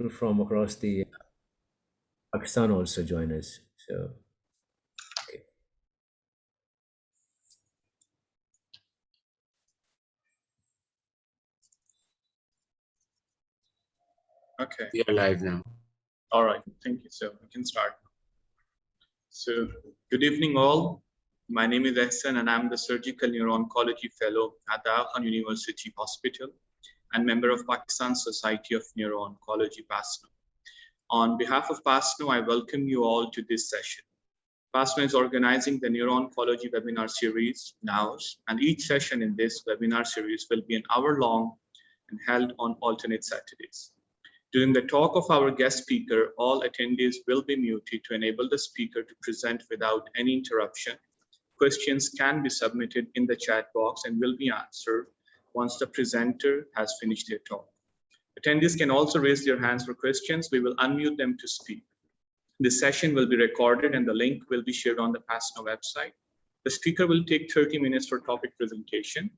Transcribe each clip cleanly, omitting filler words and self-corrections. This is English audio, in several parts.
people from across the Pakistan also join us. So, okay. Okay. We are live now. All right. Thank you. So we can start. So good evening, all. My name is Ehsan, and I'm the Surgical Neuro-Oncology Fellow at the Khan University Hospital and member of Pakistan Society of Neuro-Oncology, PASNO. On behalf of PASNO, I welcome you all to this session. PASNO is organizing the Neuro-Oncology webinar series, NOWS, and each session in this webinar series will be an hour-long and held on alternate Saturdays. During the talk of our guest speaker, all attendees will be muted to enable the speaker to present without any interruption. Questions can be submitted in the chat box and will be answered once the presenter has finished their talk. Attendees can also raise their hands for questions. We will unmute them to speak. This session will be recorded and the link will be shared on the PASNO website. The speaker will take 30 minutes for topic presentation.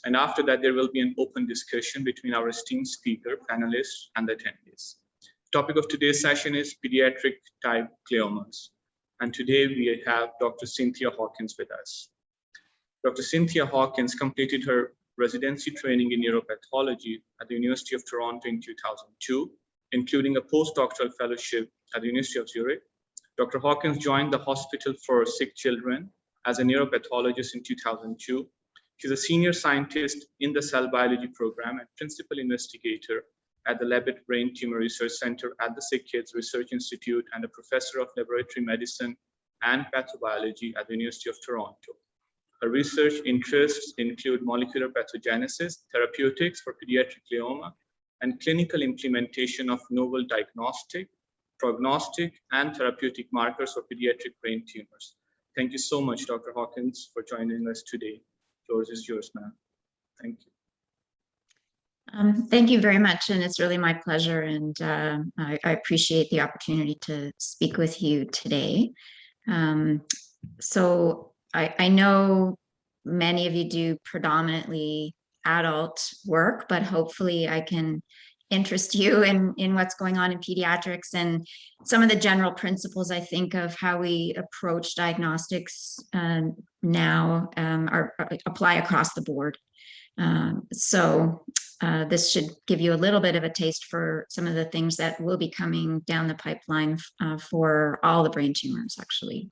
And after that, there will be an open discussion between our esteemed speaker, panelists, and the attendees. The topic of today's session is pediatric-type gliomas. And today we have Dr. Cynthia Hawkins with us. Dr. Cynthia Hawkins completed her residency training in neuropathology at the University of Toronto in 2002, including a postdoctoral fellowship at the University of Zurich. Dr. Hawkins joined the Hospital for Sick Children as a neuropathologist in 2002. She's a senior scientist in the cell biology program and principal investigator at the Leavitt Brain Tumor Research Center at the SickKids Research Institute and a professor of laboratory medicine and pathobiology at the University of Toronto. Her research interests include molecular pathogenesis, therapeutics for pediatric glioma, and clinical implementation of novel diagnostic, prognostic, and therapeutic markers for pediatric brain tumors. Thank you so much, Dr. Hawkins, for joining us today. Floor is yours, ma'am. Thank you. Thank you very much, and it's really my pleasure, and I appreciate the opportunity to speak with you today. So I know many of you do predominantly adult work, but hopefully I can interest you in what's going on in pediatrics and some of the general principles, I think, of how we approach diagnostics now apply across the board. This should give you a little bit of a taste for some of the things that will be coming down the pipeline for all the brain tumors, actually.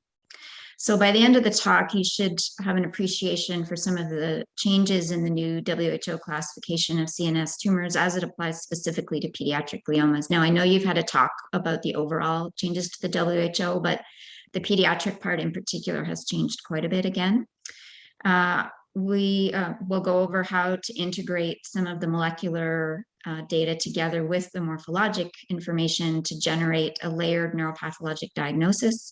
So by the end of the talk, you should have an appreciation for some of the changes in the new WHO classification of CNS tumors as it applies specifically to pediatric gliomas. Now, I know you've had a talk about the overall changes to the WHO, but the pediatric part in particular has changed quite a bit again. We will go over how to integrate some of the molecular data together with the morphologic information to generate a layered neuropathologic diagnosis.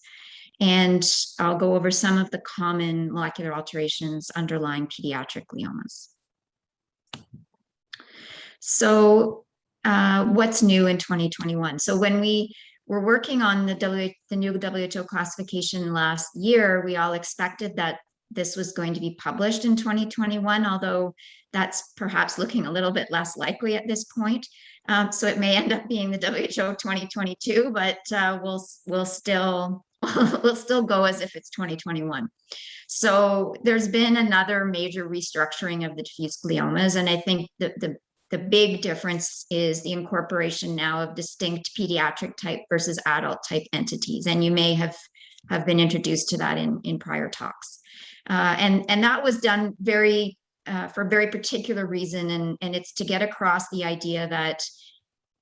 And I'll go over some of the common molecular alterations underlying pediatric gliomas. So what's new in 2021? So when we were working on the new WHO classification last year, we all expected that this was going to be published in 2021, although that's perhaps looking a little bit less likely at this point. So it may end up being the WHO 2022, but we'll still go as if it's 2021. So there's been another major restructuring of the diffuse gliomas, and I think the big difference is the incorporation now of distinct pediatric type versus adult type entities, and you may have been introduced to that in prior talks. And that was done for a very particular reason, and it's to get across the idea that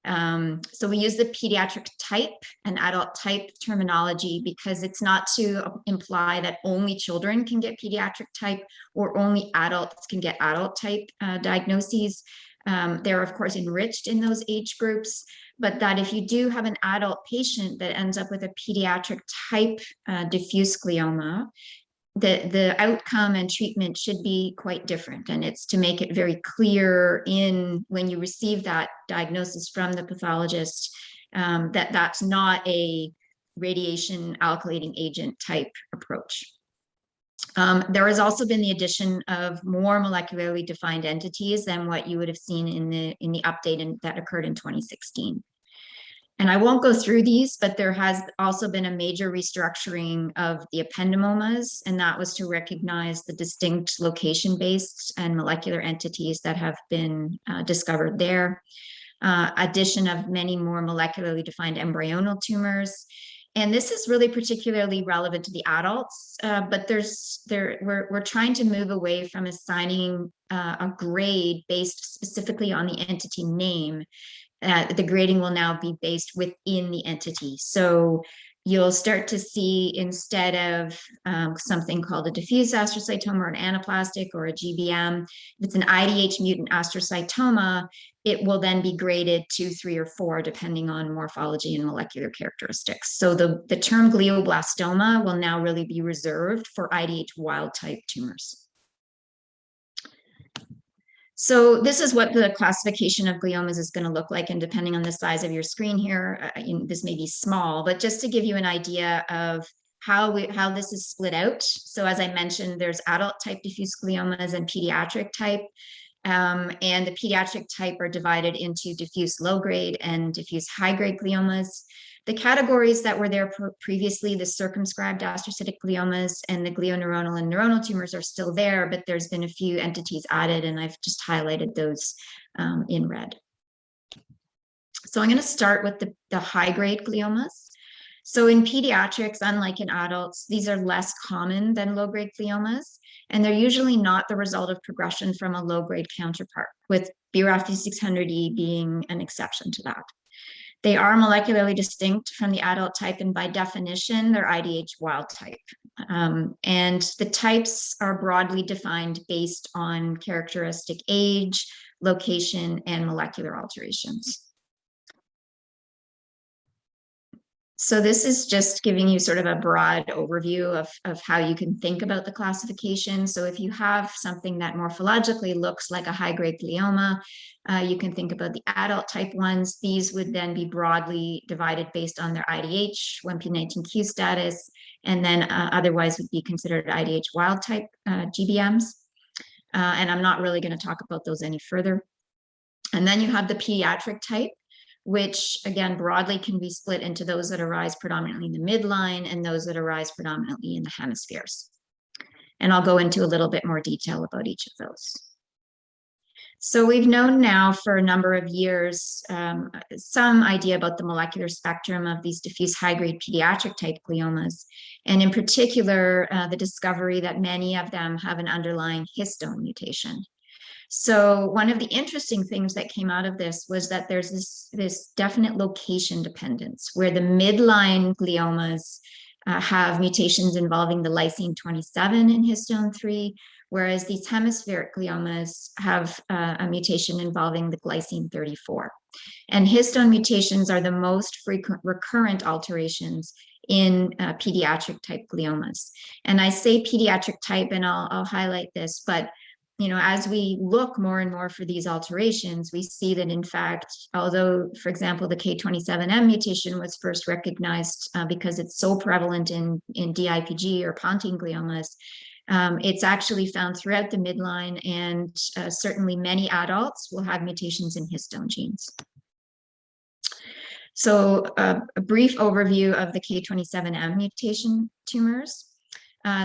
so we use the pediatric type and adult type terminology because it's not to imply that only children can get pediatric type or only adults can get adult type diagnoses. They're of course enriched in those age groups, but that if you do have an adult patient that ends up with a pediatric type diffuse glioma, the outcome and treatment should be quite different. And it's to make it very clear when you receive that diagnosis from the pathologist that that's not a radiation alkylating agent type approach. There has also been the addition of more molecularly defined entities than what you would have seen in the update that occurred in 2016. And I won't go through these, but there has also been a major restructuring of the ependymomas, and that was to recognize the distinct location-based and molecular entities that have been discovered there. Addition of many more molecularly defined embryonal tumors. And this is really particularly relevant to the adults, but we're trying to move away from assigning a grade based specifically on the entity name. The grading will now be based within the entity. So you'll start to see, instead of something called a diffuse astrocytoma or an anaplastic or a GBM, if it's an IDH mutant astrocytoma, it will then be graded 2, 3, or 4, depending on morphology and molecular characteristics. So the term glioblastoma will now really be reserved for IDH wild type tumors. So this is what the classification of gliomas is going to look like, and depending on the size of your screen here, this may be small, but just to give you an idea of how this is split out. So as I mentioned, there's adult type diffuse gliomas and pediatric type. And the pediatric type are divided into diffuse low grade and diffuse high grade gliomas. The categories that were there previously, the circumscribed astrocytic gliomas and the glioneuronal and neuronal tumors, are still there, but there's been a few entities added, and I've just highlighted those in red. So I'm going to start with the high grade gliomas. So in pediatrics, unlike in adults, these are less common than low grade gliomas, and they're usually not the result of progression from a low grade counterpart, with BRAF V600E being an exception to that. They are molecularly distinct from the adult type, and by definition, they're IDH wild type. And the types are broadly defined based on characteristic age, location, and molecular alterations. So this is just giving you sort of a broad overview of how you can think about the classification. So if you have something that morphologically looks like a high-grade glioma, you can think about the adult type ones. These would then be broadly divided based on their IDH, 1P19Q status, and then otherwise would be considered IDH wild type GBMs. And I'm not really going to talk about those any further. And then you have the pediatric type, which again broadly can be split into those that arise predominantly in the midline and those that arise predominantly in the hemispheres. And I'll go into a little bit more detail about each of those. So we've known now for a number of years some idea about the molecular spectrum of these diffuse high-grade pediatric type gliomas, and in particular the discovery that many of them have an underlying histone mutation. So one of the interesting things that came out of this was that there's this definite location dependence, where the midline gliomas have mutations involving the lysine 27 in histone 3, whereas these hemispheric gliomas have a mutation involving the glycine 34. And histone mutations are the most frequent recurrent alterations in pediatric type gliomas. And I say pediatric type, and I'll highlight this, but as we look more and more for these alterations, we see that, in fact, although, for example, the K27M mutation was first recognized because it's so prevalent in DIPG or pontine gliomas, it's actually found throughout the midline, and certainly many adults will have mutations in histone genes. So a brief overview of the K27M mutation tumors.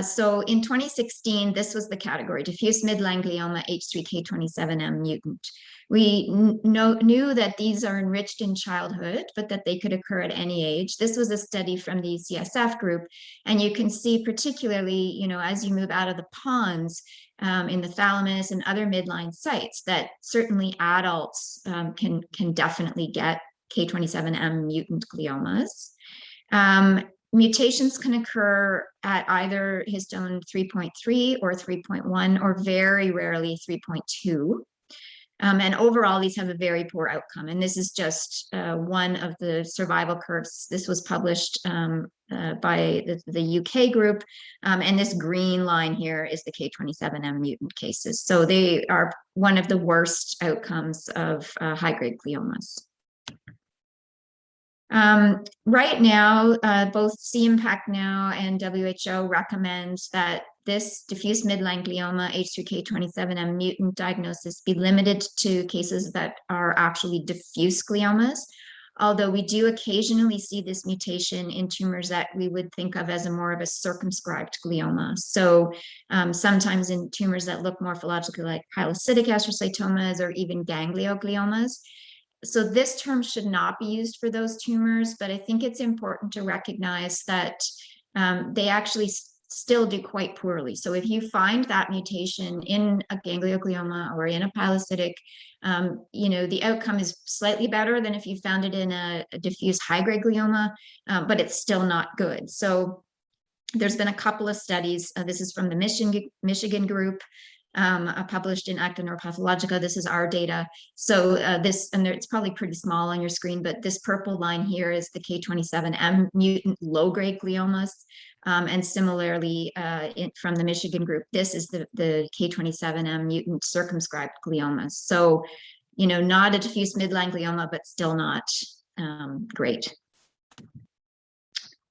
So in 2016, this was the category, diffuse midline glioma H3K27M mutant. We knew that these are enriched in childhood, but that they could occur at any age. This was a study from the CSF group, and you can see particularly, as you move out of the pons in the thalamus and other midline sites, that certainly adults can definitely get K27M mutant gliomas. Mutations can occur at either histone 3.3 or 3.1, or very rarely 3.2. And overall, these have a very poor outcome. And this is just one of the survival curves. This was published by the UK group. And this green line here is the K27M mutant cases. So they are one of the worst outcomes of high-grade gliomas. Right now, both CIMPAC Now and WHO recommend that this diffuse midline glioma H3K27M mutant diagnosis be limited to cases that are actually diffuse gliomas, although we do occasionally see this mutation in tumors that we would think of as more of a circumscribed glioma. So sometimes in tumors that look morphologically like pilocytic astrocytomas or even gangliogliomas. So this term should not be used for those tumors, but I think it's important to recognize that they actually still do quite poorly. So if you find that mutation in a ganglioglioma or in a pilocytic, the outcome is slightly better than if you found it in a diffuse high-grade glioma, but it's still not good. So there's been a couple of studies. This is from the Michigan group, published in Acta Neuropathologica. This is our data. So it's probably pretty small on your screen, but this purple line here is the K27M mutant low-grade gliomas. And similarly, from the Michigan group, this is the K27M mutant circumscribed gliomas. So, not a diffuse midline glioma, but still not great.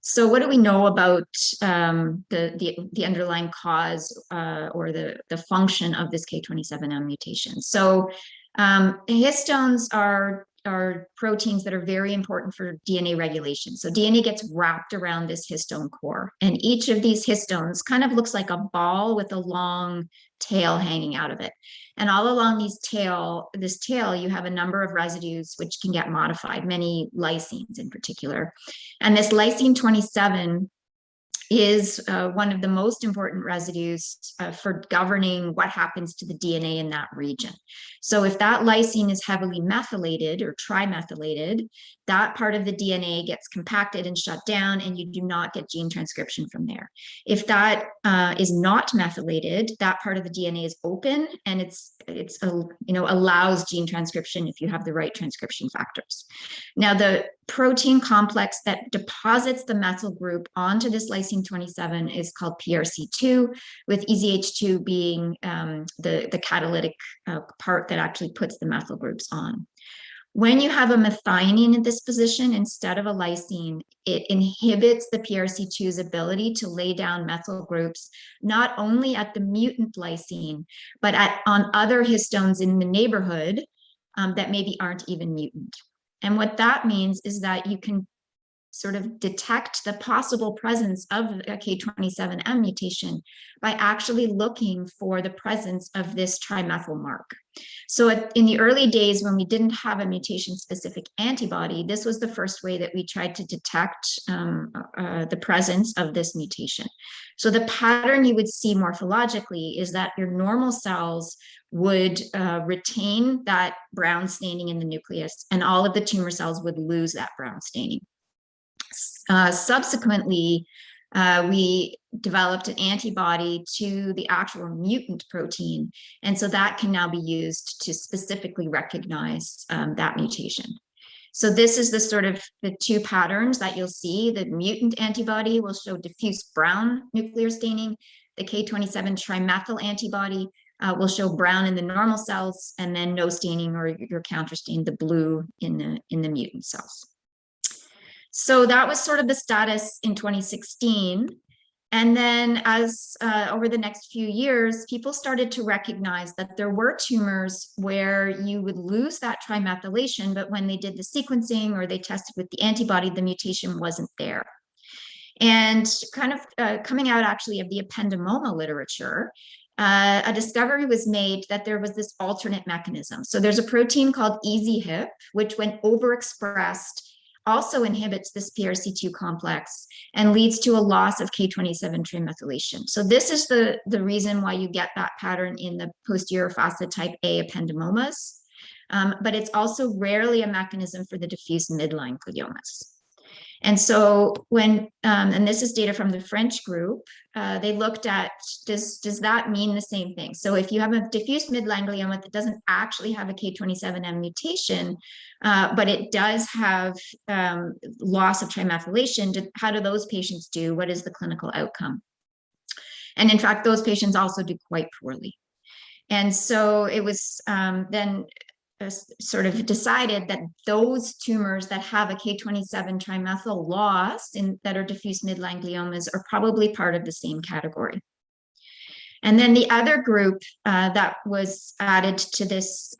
So what do we know about the underlying cause or the function of this K27M mutation? So histones are proteins that are very important for DNA regulation. So DNA gets wrapped around this histone core, and each of these histones kind of looks like a ball with a long tail hanging out of it. And all along this tail, you have a number of residues which can get modified, many lysines in particular. And this lysine 27 is one of the most important residues for governing what happens to the DNA in that region. So if that lysine is heavily methylated or trimethylated, that part of the DNA gets compacted and shut down, and you do not get gene transcription from there. If that is not methylated, that part of the DNA is open, and it's allows gene transcription if you have the right transcription factors. Now, the protein complex that deposits the methyl group onto this lysine 27 is called PRC2, with EZH2 being the catalytic part that actually puts the methyl groups on. When you have a methionine in this position instead of a lysine, it inhibits the PRC2's ability to lay down methyl groups, not only at the mutant lysine, but on other histones in the neighborhood that maybe aren't even mutant. And what that means is that you can sort of detect the possible presence of a K27M mutation by actually looking for the presence of this trimethyl mark. So in the early days, when we didn't have a mutation-specific antibody, this was the first way that we tried to detect the presence of this mutation. So the pattern you would see morphologically is that your normal cells would retain that brown staining in the nucleus, and all of the tumor cells would lose that brown staining. Subsequently, we developed an antibody to the actual mutant protein, and so that can now be used to specifically recognize that mutation. So this is the two patterns that you'll see. The mutant antibody will show diffuse brown nuclear staining. The K27 trimethyl antibody will show brown in the normal cells, and then no staining or your counterstain, the blue in the mutant cells. So that was sort of the status in 2016. And then as over the next few years, people started to recognize that there were tumors where you would lose that trimethylation, but when they did the sequencing or they tested with the antibody, the mutation wasn't there. And kind of coming out actually of the ependymoma literature, a discovery was made that there was this alternate mechanism. So there's a protein called EZHIP, which when overexpressed, also inhibits this PRC2 complex and leads to a loss of K27 trimethylation. So this is the reason why you get that pattern in the posterior facet type A ependymomas, but it's also rarely a mechanism for the diffuse midline gliomas. And so when, and this is data from the French group, they looked at, does that mean the same thing? So if you have a diffuse midline glioma that doesn't actually have a K27M mutation, but it does have loss of trimethylation, how do those patients do? What is the clinical outcome? And in fact, those patients also do quite poorly. And so it was then sort of decided that those tumors that have a K27 trimethyl loss that are diffuse midline gliomas are probably part of the same category. And then the other group that was added to this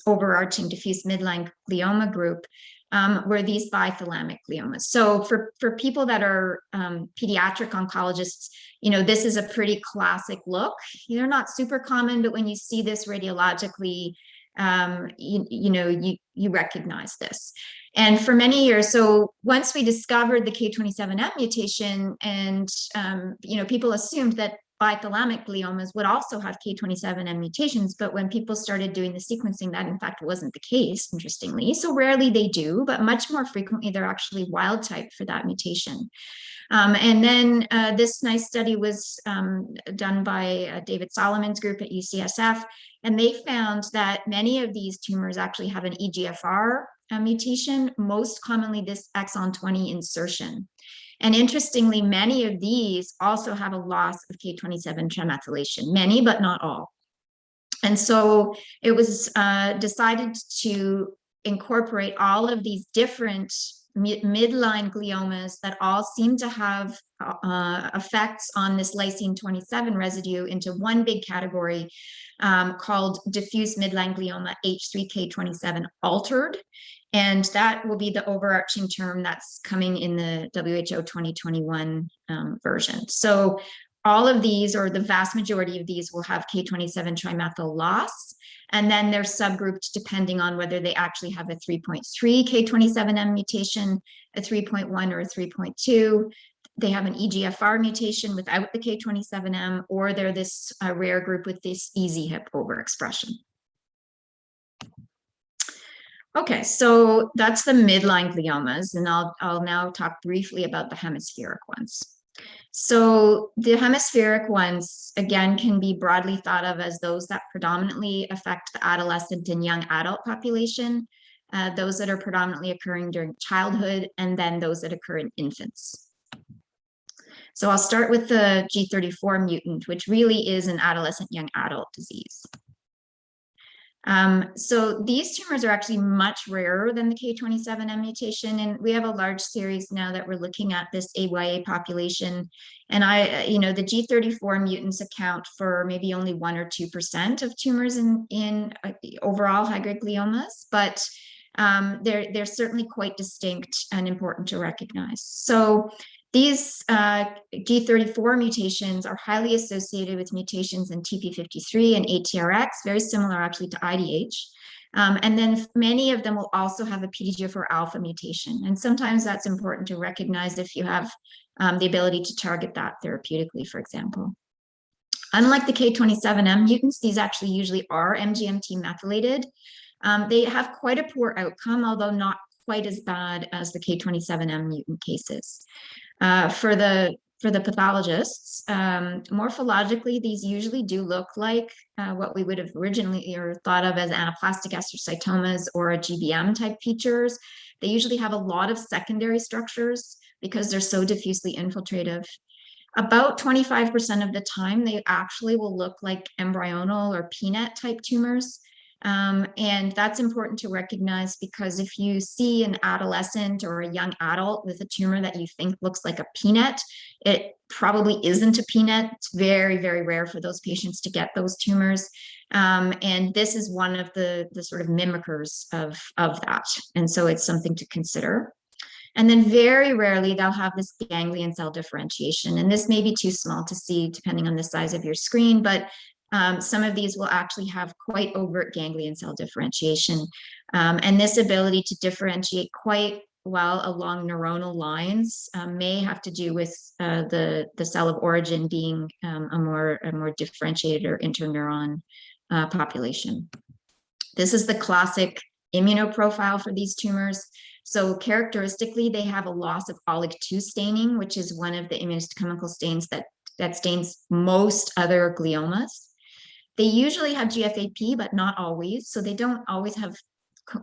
overarching diffuse midline glioma group were these bithalamic gliomas. So for people that are pediatric oncologists, this is a pretty classic look. They're not super common, but when you see this radiologically, you recognize this. And for many years, so once we discovered the K27M mutation, and people assumed that bithalamic gliomas would also have K27M mutations, but when people started doing the sequencing, that in fact wasn't the case, interestingly. So rarely they do, but much more frequently they're actually wild type for that mutation. And then this nice study was done by David Solomon's group at UCSF, and they found that many of these tumors actually have an EGFR mutation, most commonly this exon 20 insertion. And interestingly, many of these also have a loss of K27 trimethylation, many, but not all. And so it was decided to incorporate all of these different midline gliomas that all seem to have effects on this lysine 27 residue into one big category called diffuse midline glioma H3K27 altered. And that will be the overarching term that's coming in the WHO 2021 version. So all of these, or the vast majority of these, will have K27 trimethyl loss. And then they're subgrouped depending on whether they actually have a 3.3 K27M mutation, a 3.1 or a 3.2. They have an EGFR mutation without the K27M, or they're this rare group with this EZ-HIP overexpression. Okay, so that's the midline gliomas, and I'll now talk briefly about the hemispheric ones. So the hemispheric ones, again, can be broadly thought of as those that predominantly affect the adolescent and young adult population, those that are predominantly occurring during childhood, and then those that occur in infants. So I'll start with the G34 mutant, which really is an adolescent young adult disease. So these tumors are actually much rarer than the K27M mutation, and we have a large series now that we're looking at this AYA population. And the G34 mutants account for maybe only 1 or 2% of tumors in overall high-grade gliomas, but they're certainly quite distinct and important to recognize. So these G34 mutations are highly associated with mutations in TP53 and ATRX, very similar actually to IDH. And then many of them will also have a PDGFR alpha mutation. And sometimes that's important to recognize if you have the ability to target that therapeutically, for example. Unlike the K27M mutants, these actually usually are MGMT methylated. They have quite a poor outcome, although not quite as bad as the K27M mutant cases. For the pathologists, morphologically, these usually do look like what we would have originally thought of as anaplastic astrocytomas or a GBM type features. They usually have a lot of secondary structures because they're so diffusely infiltrative. About 25% of the time, they actually will look like embryonal or peanut type tumors. And that's important to recognize because if you see an adolescent or a young adult with a tumor that you think looks like a peanut, it probably isn't a peanut. It's very, very rare for those patients to get those tumors. And this is one of the sort of mimickers of that. And so it's something to consider. And then very rarely they'll have this ganglion cell differentiation. And this may be too small to see depending on the size of your screen, but some of these will actually have quite overt ganglion cell differentiation. And this ability to differentiate quite well along neuronal lines may have to do with the cell of origin being a more differentiated or interneuron population. This is the classic immunoprofile for these tumors. So characteristically, they have a loss of OLIG2 staining, which is one of the immunohistochemical stains that stains most other gliomas. They usually have GFAP, but not always. So they don't always have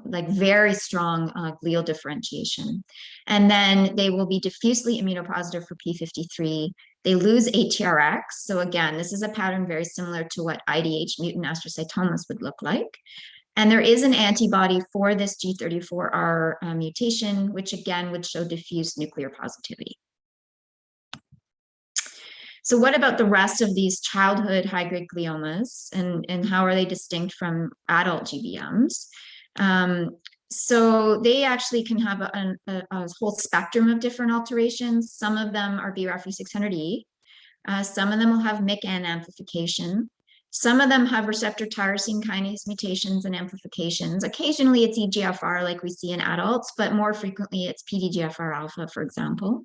like very strong glial differentiation. And then they will be diffusely immunopositive for P53. They lose ATRX. So again, this is a pattern very similar to what IDH mutant astrocytomas would look like. And there is an antibody for this G34R mutation, which again would show diffuse nuclear positivity. So what about the rest of these childhood high-grade gliomas, and how are they distinct from adult GBMs? So they actually can have a whole spectrum of different alterations. Some of them are BRAF V600E. Some of them will have MYC-N amplification. Some of them have receptor tyrosine kinase mutations and amplifications. Occasionally it's EGFR like we see in adults, but more frequently it's PDGFR alpha, for example.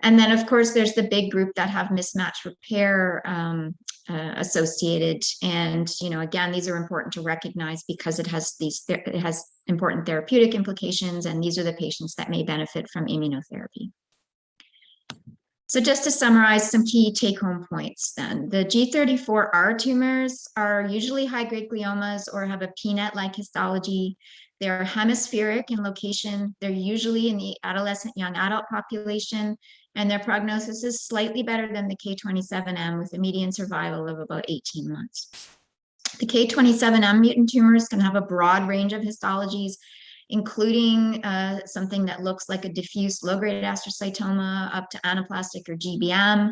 And then, of course, there's the big group that have mismatch repair associated. And, again, these are important to recognize because it has important therapeutic implications, and these are the patients that may benefit from immunotherapy. So just to summarize some key take-home points then, the G34R tumors are usually high-grade gliomas or have a PNET-like histology. They're hemispheric in location. They're usually in the adolescent young adult population, and their prognosis is slightly better than the K27M with a median survival of about 18 months. The K27M mutant tumors can have a broad range of histologies, including something that looks like a diffuse low-grade astrocytoma up to anaplastic or GBM.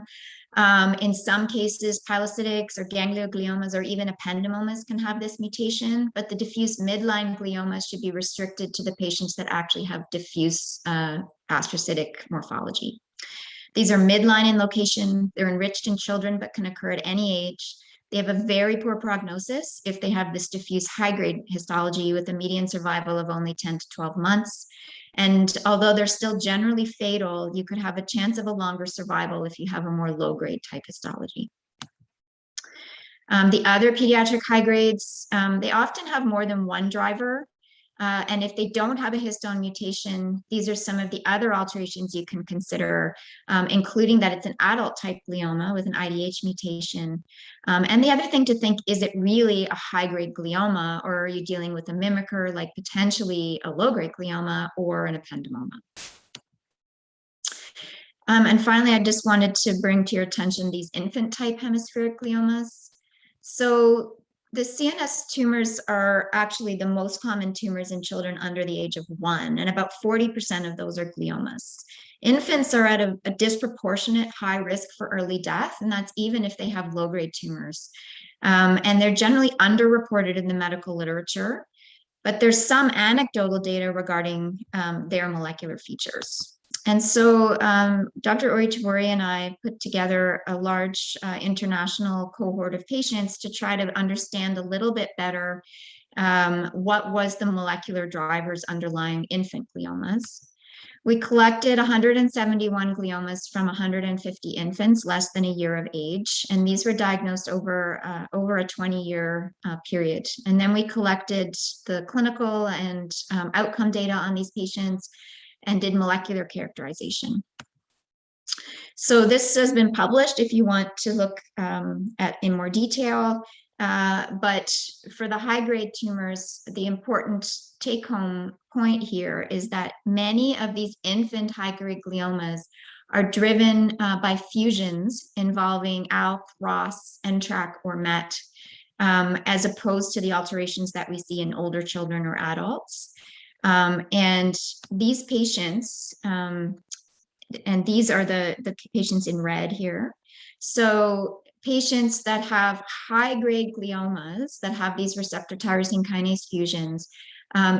In some cases, pilocytics or gangliogliomas or even ependymomas can have this mutation, but the diffuse midline gliomas should be restricted to the patients that actually have diffuse astrocytic morphology. These are midline in location. They're enriched in children, but can occur at any age. They have a very poor prognosis if they have this diffuse high-grade histology with a median survival of only 10 to 12 months. And although they're still generally fatal, you could have a chance of a longer survival if you have a more low-grade type histology. The other pediatric high grades, they often have more than one driver. And if they don't have a histone mutation, these are some of the other alterations you can consider, including that it's an adult type glioma with an IDH mutation. And the other thing to think, is it really a high-grade glioma, or are you dealing with a mimicker like potentially a low-grade glioma or an ependymoma? And finally, I just wanted to bring to your attention these infant type hemispheric gliomas. So the CNS tumors are actually the most common tumors in children under the age of 1, and about 40% of those are gliomas. Infants are at a disproportionate high risk for early death, and that's even if they have low-grade tumors. And they're generally underreported in the medical literature, but there's some anecdotal data regarding their molecular features. And so Dr. Ori Tavori and I put together a large international cohort of patients to try to understand a little bit better what was the molecular drivers underlying infant gliomas. We collected 171 gliomas from 150 infants less than a year of age, and these were diagnosed over a 20-year period. And then we collected the clinical and outcome data on these patients and did molecular characterization. So this has been published if you want to look in more detail. But for the high-grade tumors, the important take-home point here is that many of these infant high-grade gliomas are driven by fusions involving ALK, ROS, NTRK, or MET, as opposed to the alterations that we see in older children or adults. And these patients, and these are the patients in red here. So patients that have high-grade gliomas that have these receptor tyrosine kinase fusions,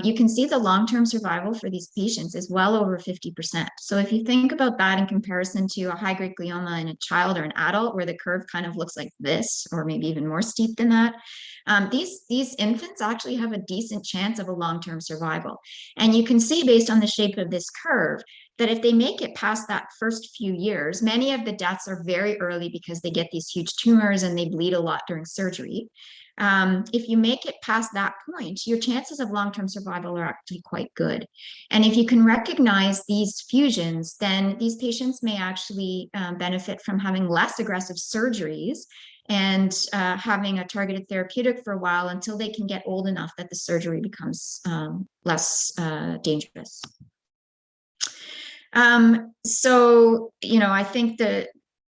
you can see the long-term survival for these patients is well over 50%. So if you think about that in comparison to a high-grade glioma in a child or an adult, where the curve kind of looks like this, or maybe even more steep than that, these infants actually have a decent chance of a long-term survival. And you can see based on the shape of this curve that if they make it past that first few years, many of the deaths are very early because they get these huge tumors and they bleed a lot during surgery. If you make it past that point, your chances of long-term survival are actually quite good. And if you can recognize these fusions, then these patients may actually benefit from having less aggressive surgeries and having a targeted therapeutic for a while until they can get old enough that the surgery becomes less dangerous. So, I think that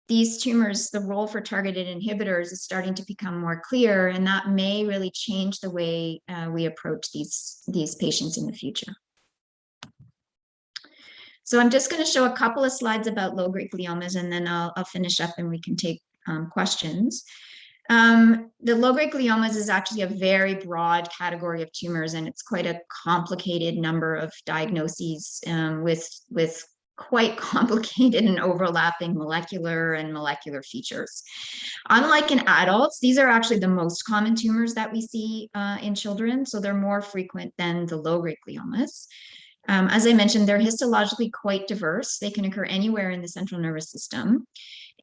these tumors, the role for targeted inhibitors is starting to become more clear, and that may really change the way we approach these patients in the future. So I'm just going to show a couple of slides about low-grade gliomas, and then I'll finish up and we can take questions. The low-grade gliomas is actually a very broad category of tumors, and it's quite a complicated number of diagnoses with quite complicated and overlapping molecular features. Unlike in adults, these are actually the most common tumors that we see in children, so they're more frequent than the low-grade gliomas. As I mentioned, they're histologically quite diverse. They can occur anywhere in the central nervous system.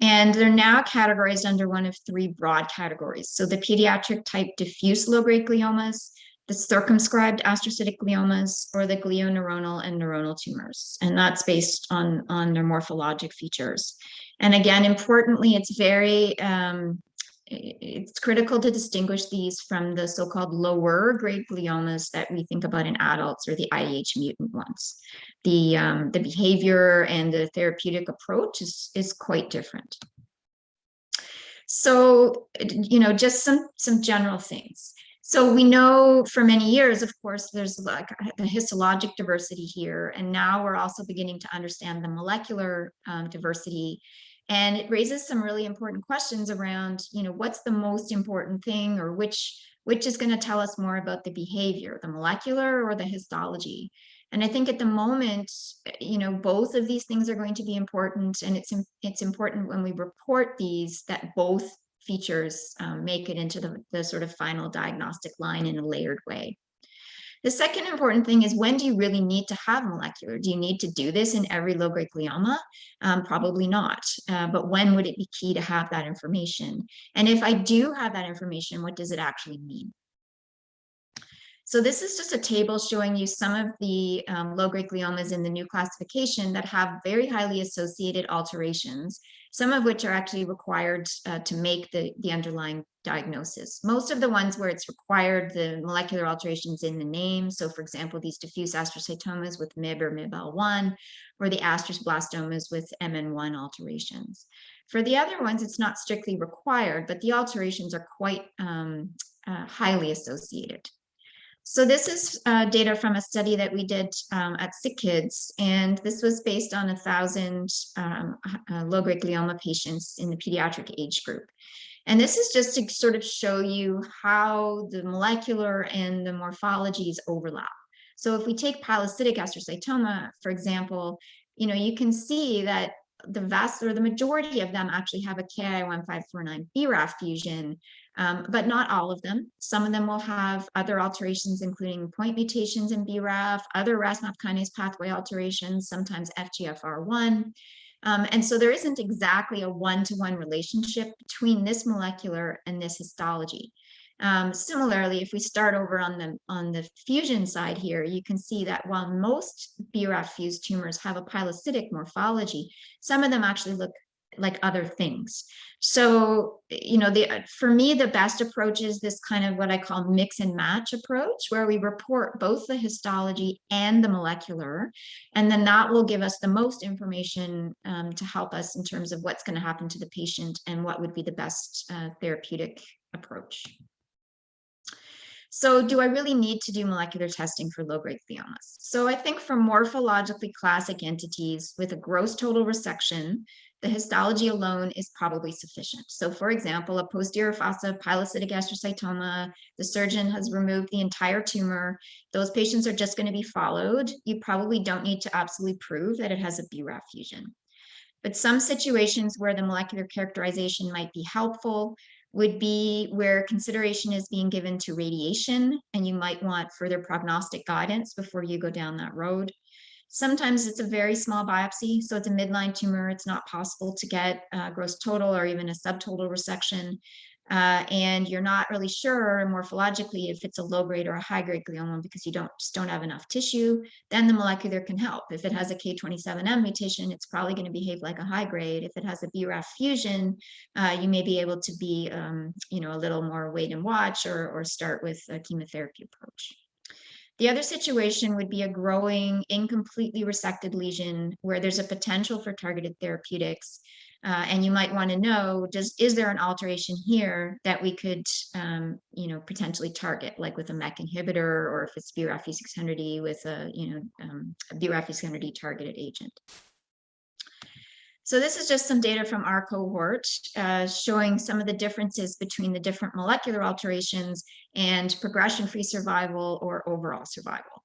And they're now categorized under one of three broad categories. So the pediatric-type diffuse low-grade gliomas, the circumscribed astrocytic gliomas, or the glioneuronal and neuronal tumors. And that's based on their morphologic features. And again, importantly, it's critical to distinguish these from the so-called lower grade gliomas that we think about in adults, or the IDH mutant ones. The behavior and the therapeutic approach is quite different. So, just some general things. So we know for many years, of course, there's like the histologic diversity here, and now we're also beginning to understand the molecular diversity. And it raises some really important questions around, what's the most important thing, or which is going to tell us more about the behavior, the molecular or the histology. And I think at the moment, both of these things are going to be important, and it's important when we report these that both features make it into the sort of final diagnostic line in a layered way. The second important thing is, when do you really need to have molecular? Do you need to do this in every low-grade glioma? Probably not. But when would it be key to have that information? And if I do have that information, what does it actually mean? So this is just a table showing you some of the low-grade gliomas in the new classification that have very highly associated alterations, some of which are actually required to make the underlying diagnosis. Most of the ones where it's required, the molecular alterations in the name. So for example, these diffuse astrocytomas with MIB or MIB-L1, or the astroblastomas with MN1 alterations. For the other ones, it's not strictly required, but the alterations are quite highly associated. So this is data from a study that we did at SickKids, and this was based on 1,000 low-grade glioma patients in the pediatric age group. And this is just to sort of show you how the molecular and the morphologies overlap. So if we take pilocytic astrocytoma, for example, you can see that the majority of them actually have a KI1549 BRAF fusion, but not all of them. Some of them will have other alterations, including point mutations in BRAF, other RAS-MAP kinase pathway alterations, sometimes FGFR1. And so there isn't exactly a one-to-one relationship between this molecular and this histology. Similarly, if we start over on the fusion side here, you can see that while most BRAF fused tumors have a pilocytic morphology, some of them actually look like other things. So, for me, the best approach is this kind of what I call mix and match approach, where we report both the histology and the molecular, and then that will give us the most information to help us in terms of what's going to happen to the patient and what would be the best therapeutic approach. So do I really need to do molecular testing for low-grade gliomas? So I think for morphologically classic entities with a gross total resection, the histology alone is probably sufficient. So for example, a posterior fossa pilocytic astrocytoma, the surgeon has removed the entire tumor. Those patients are just going to be followed. You probably don't need to absolutely prove that it has a BRAF fusion. But some situations where the molecular characterization might be helpful would be where consideration is being given to radiation, and you might want further prognostic guidance before you go down that road. Sometimes it's a very small biopsy, so it's a midline tumor. It's not possible to get a gross total or even a subtotal resection. And you're not really sure morphologically if it's a low-grade or a high-grade glioma because you just don't have enough tissue. Then the molecular can help. If it has a K27M mutation, it's probably going to behave like a high-grade. If it has a BRAF fusion, you may be able to be, a little more wait and watch, or start with a chemotherapy approach. The other situation would be a growing, incompletely resected lesion where there's a potential for targeted therapeutics. And you might want to know, is there an alteration here that we could, potentially target, like with a MEK inhibitor, or if it's BRAF V600E with a BRAF V600E targeted agent. So this is just some data from our cohort showing some of the differences between the different molecular alterations and progression-free survival or overall survival.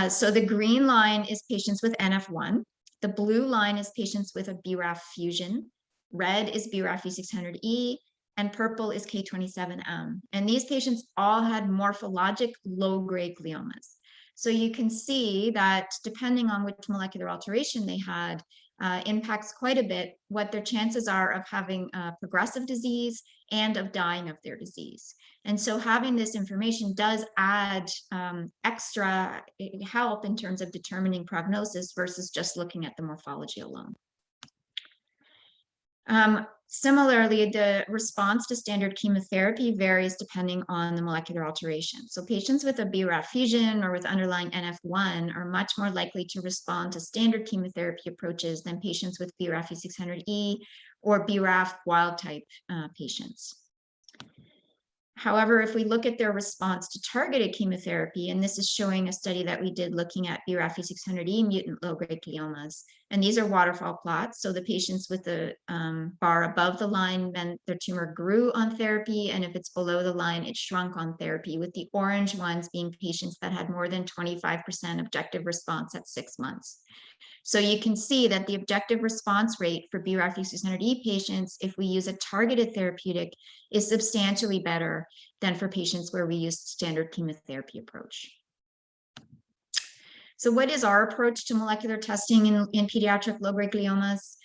So the green line is patients with NF1. The blue line is patients with a BRAF fusion. Red is BRAF V600E, and purple is K27M. And these patients all had morphologic low-grade gliomas. So you can see that depending on which molecular alteration they had, impacts quite a bit what their chances are of having progressive disease and of dying of their disease. And so having this information does add extra help in terms of determining prognosis versus just looking at the morphology alone. Similarly, the response to standard chemotherapy varies depending on the molecular alteration. So patients with a BRAF fusion or with underlying NF1 are much more likely to respond to standard chemotherapy approaches than patients with BRAF V600E or BRAF wild-type patients. However, if we look at their response to targeted chemotherapy, and this is showing a study that we did looking at BRAF V600E mutant low-grade gliomas, and these are waterfall plots. So the patients with the bar above the line, then their tumor grew on therapy, and if it's below the line, it shrunk on therapy, with the orange ones being patients that had more than 25% objective response at 6 months. So you can see that the objective response rate for BRAF V600E patients, if we use a targeted therapeutic, is substantially better than for patients where we use standard chemotherapy approach. So what is our approach to molecular testing in pediatric low-grade gliomas?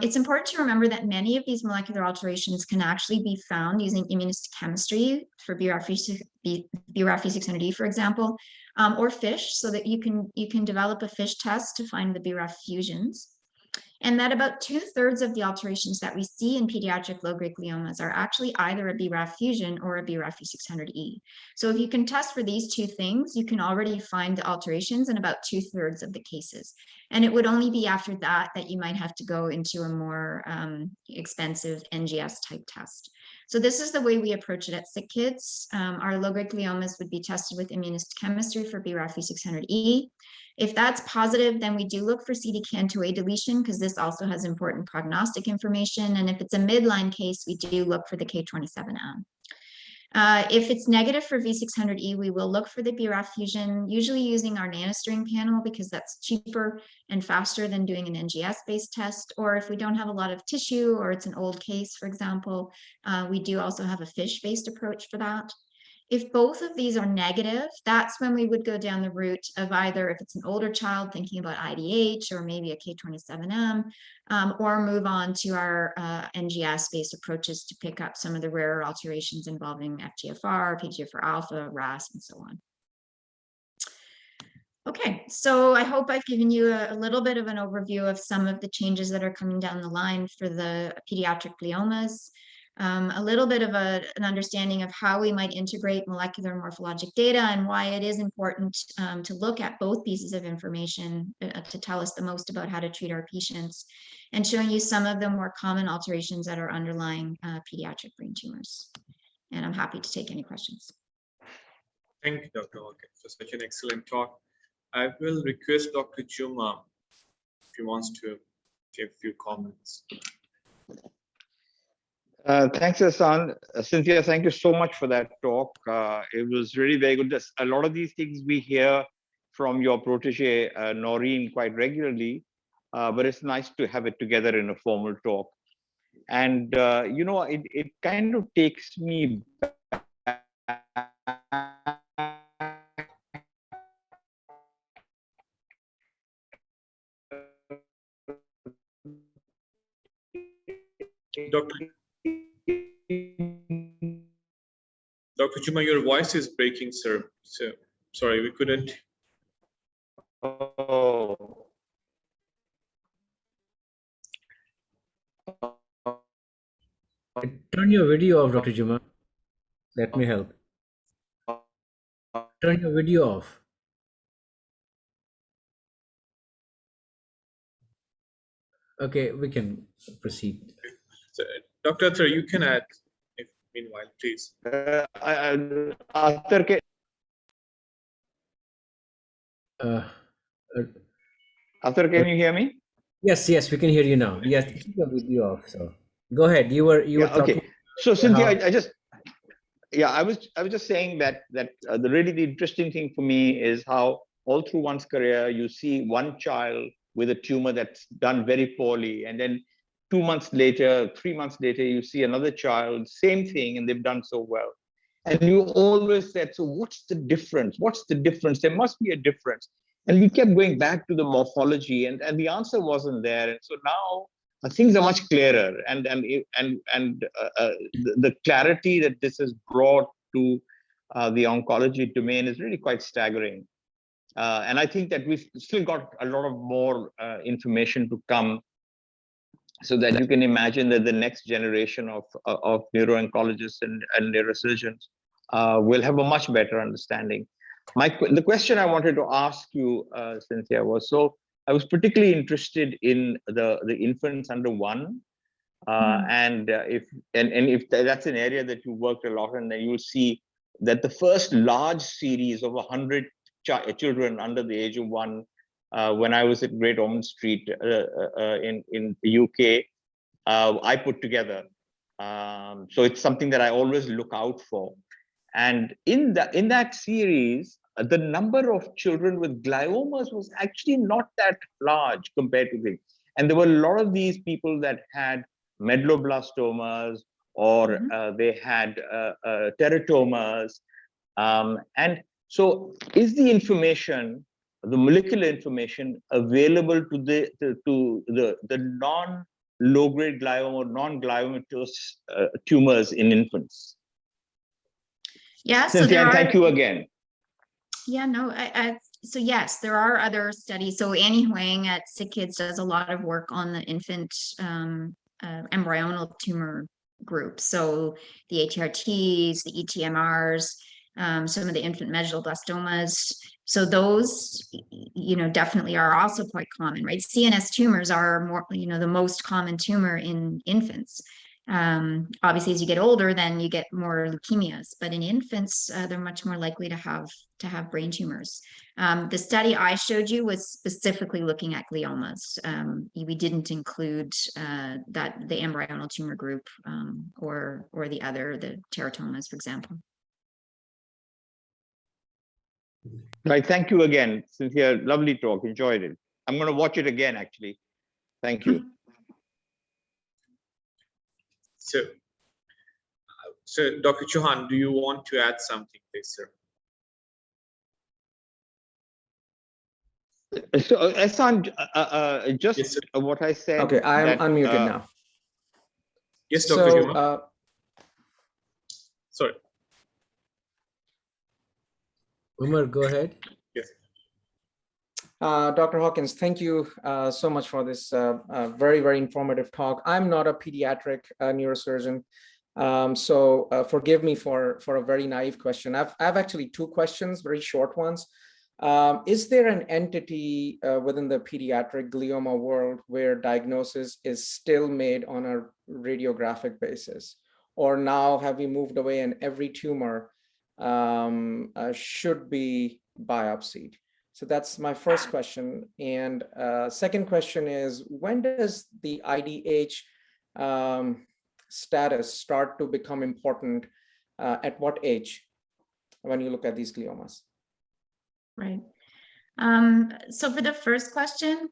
It's important to remember that many of these molecular alterations can actually be found using immunohistochemistry for BRAF V600E, for example, or FISH, so that you can develop a FISH test to find the BRAF fusions. And that about 2/3 of the alterations that we see in pediatric low-grade gliomas are actually either a BRAF fusion or a BRAF V600E. So if you can test for these two things, you can already find the alterations in about 2/3 of the cases. And it would only be after that that you might have to go into a more expensive NGS type test. So this is the way we approach it at SickKids. Our low-grade gliomas would be tested with immunohistochemistry for BRAF V600E. If that's positive, then we do look for CDKN2A deletion, because this also has important prognostic information. And if it's a midline case, we do look for the K27M. If it's negative for V600E, we will look for the BRAF fusion, usually using our nanostring panel, because that's cheaper and faster than doing an NGS-based test. Or if we don't have a lot of tissue, or it's an old case, for example, we do also have a FISH-based approach for that. If both of these are negative, that's when we would go down the route of either, if it's an older child, thinking about IDH or maybe a K27M, or move on to our NGS-based approaches to pick up some of the rarer alterations involving FGFR, PDGFR alpha, RAS, and so on. Okay, so I hope I've given you a little bit of an overview of some of the changes that are coming down the line for the pediatric gliomas. A little bit of an understanding of how we might integrate molecular and morphologic data, and why it is important to look at both pieces of information to tell us the most about how to treat our patients, and showing you some of the more common alterations that are underlying pediatric brain tumors. And I'm happy to take any questions. Thank you, Dr. Hawkins, for such an excellent talk. I will request Dr. Juma if he wants to give a few comments. Thanks, Hassan. Cynthia, thank you so much for that talk. It was really very good. A lot of these things we hear from your protege, Noreen, quite regularly, but it's nice to have it together in a formal talk. And, you know, it kind of takes me back. Dr. Juma, your voice is breaking, sir. So sorry, we couldn't. Oh. Turn your video off, Dr. Juma. Let me help. Turn your video off. Okay, we can proceed. So, Dr. Athar, you can add, if meanwhile, please. Arthur, Uh, Arthur, can you hear me? Yes, yes, we can hear you now. Yes, keep your video off. So go ahead. You were Yeah, okay. talking So Cynthia, how. I was just saying that the interesting thing for me is how all through one's career you see one child with a tumor that's done very poorly, and then 2 months later, 3 months later, you see another child, same thing, and they've done so well. And you always said, so what's the difference? What's the difference? There must be a difference. And we kept going back to the morphology, and the answer wasn't there. And so now things are much clearer, and the clarity that this has brought to the oncology domain is really quite staggering. And I think that we've still got a lot of more information to come, so that you can imagine that the next generation of neuro-oncologists and neurosurgeons will have a much better understanding. The question I wanted to ask you, Cynthia, was, so I was particularly interested in the infants under 1, and if that's an area that you worked a lot in, then you'll see that the first large series of 100 children under the age of 1, when I was at Great Ormond Street in the UK, I put together. So it's something that I always look out for. And in that series, the number of children with gliomas was actually not that large compared to things. And there were a lot of these people that had medulloblastomas, or they had teratomas. And so is the information, the molecular information, available to the non-low-grade glioma or non-gliomatous tumors in infants? Yeah, so Cynthia, there and are. thank you again. Yeah, no, so yes, there are other studies. So Annie Huang at SickKids does a lot of work on the infant embryonal tumor group. So the ATRTs, the ETMRs, some of the infant medulloblastomas. So those, definitely are also quite common, right? CNS tumors are more, the most common tumor in infants. Obviously, as you get older, then you get more leukemias, but in infants, they're much more likely to have brain tumors. The study I showed you was specifically looking at gliomas. We didn't include the embryonal tumor group, or the teratomas, for example. Right, thank you again, Cynthia. Lovely talk, enjoyed it. I'm going to watch it again, actually. Thank you. So Dr. Chauhan, do you want to add something, please, sir? So, Ehsan, just Yes, what I said. Okay, I am unmuted now. Yes, Dr. So, Chauhan. Sorry. Umar, go ahead. Yes. Dr. Hawkins, thank you so much for this very, very informative talk. I'm not a pediatric neurosurgeon, so forgive me for a very naive question. I have actually 2 questions, very short ones. Is there an entity within the pediatric glioma world where diagnosis is still made on a radiographic basis? Or now have we moved away and every tumor should be biopsied? So that's my first question. And second question is, when does the IDH status start to become important? At what age when you look at these gliomas? Right. So for the first question,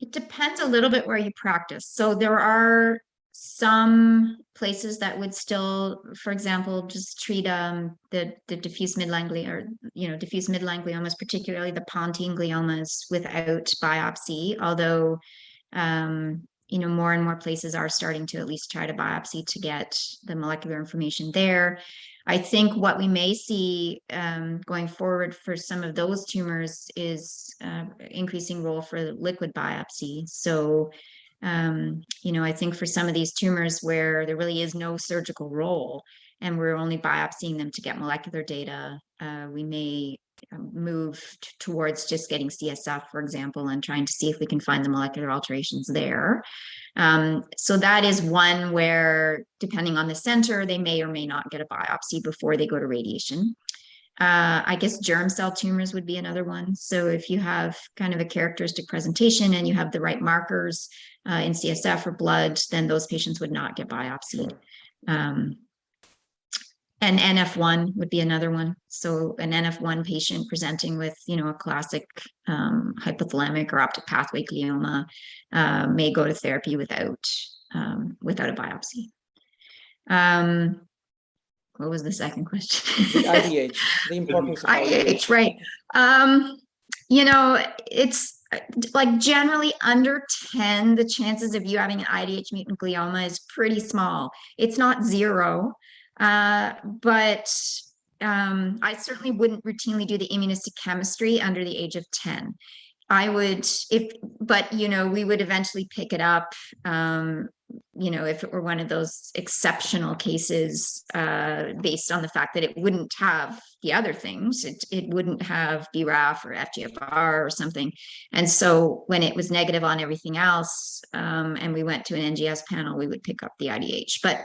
it depends a little bit where you practice. So there are some places that would still, for example, just treat the diffuse midline diffuse midline gliomas, particularly the pontine gliomas, without biopsy. Although, more and more places are starting to at least try to biopsy to get the molecular information there. I think what we may see going forward for some of those tumors is increasing role for liquid biopsy. So, I think for some of these tumors where there really is no surgical role and we're only biopsying them to get molecular data, we may move towards just getting CSF, for example, and trying to see if we can find the molecular alterations there. So that is one where, depending on the center, they may or may not get a biopsy before they go to radiation. I guess germ cell tumors would be another one. So if you have kind of a characteristic presentation and you have the right markers in CSF or blood, then those patients would not get biopsied. And NF1 would be another one. So an NF1 patient presenting with, a classic hypothalamic or optic pathway glioma may go to therapy without a biopsy. What was the second question? The IDH, the importance of IDH, right. It's like generally under 10, the chances of you having an IDH mutant glioma is pretty small. It's not zero, but I certainly wouldn't routinely do the immunohistochemistry under the age of 10. I would, but we would eventually pick it up, if it were one of those exceptional cases, based on the fact that it wouldn't have the other things. It wouldn't have BRAF or FGFR or something. And so when it was negative on everything else, and we went to an NGS panel, we would pick up the IDH. But